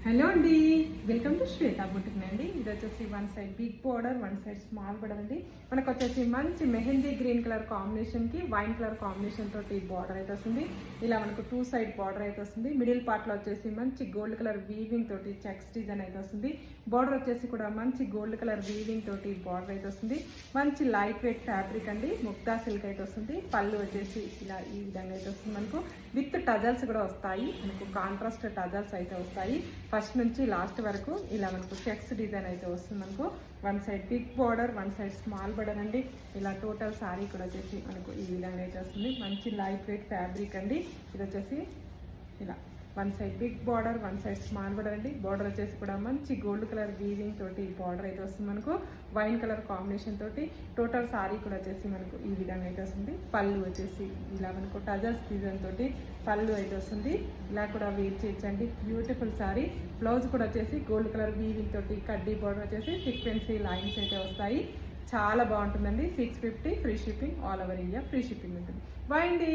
Hello అండి, welcome to Shweta boutique అండి. ఇది వచ్చేసి one side big border, one side small border అండి. మనకు వచ్చేసి మంచి మెహందీ గ్రీన్ కలర్ కాంబినేషన్ కి వైన్ కలర్ కాంబినేషన్ తోటి బార్డర్ అయితే వస్తుంది. ఇలా మనకు టూ సైడ్ బార్డర్ అయితే వస్తుంది. మిడిల్ పార్ట్ లో వచ్చేసి మంచి గోల్డ్ కలర్ వీవింగ్ తోటి చెక్స్ డిజైన్ అయితే వస్తుంది. బార్డర్ వచ్చేసి కూడా మంచి గోల్డ్ కలర్ వీవింగ్ తోటి బార్డర్ అయితే వస్తుంది. మంచి లైట్ వెయిట్ ఫ్యాబ్రిక్ అండి, ముక్తా సిల్క్ అయితే వస్తుంది. పళ్ళు వచ్చేసి ఇలా ఈ విధంగా అయితే వస్తుంది. మనకు విత్ టజల్స్ కూడా వస్తాయి, మనకు కాంట్రాస్ట్ టజల్స్ అయితే వస్తాయి. ఫస్ట్ నుంచి లాస్ట్ వరకు ఇలా మనకు చెక్స్ డిజైన్ అయితే వస్తుంది. మనకు one side big border, one side small border అండి. ఇలా టోటల్ సారీ కూడా వచ్చేసి మనకు ఈ విధంగా అయితే వస్తుంది. మంచి లైట్ వెయిట్ ఫ్యాబ్రిక్ అండి. ఇది వచ్చేసి ఇలా one side big border, one side small border అండి. బార్డర్ వచ్చేసి కూడా మంచి గోల్డ్ కలర్ వీవింగ్ తోటి బార్డర్ అయితే వస్తుంది. మనకు వైన్ కలర్ కాంబినేషన్ తోటి టోటల్ సారీ కూడా వచ్చేసి మనకు ఈ విధంగా అయితే వస్తుంది. పళ్ళు వచ్చేసి ఇలా మనకు టజల్స్ డిజైన్ తోటి పళ్ళు అయితే వస్తుంది. ఇలా కూడా వేర్ చేయొచ్చండి, బ్యూటిఫుల్ సారీ. బ్లౌజ్ కూడా వచ్చేసి గోల్డ్ కలర్ వీవింగ్ తోటి కడ్డీ బార్డర్ వచ్చేసి సీక్వెన్సీ లైన్స్ అయితే వస్తాయి. చాలా బాగుంటుందండి. 650 free shipping, all over India free shipping ఉంటుంది. బాయ్ అండి.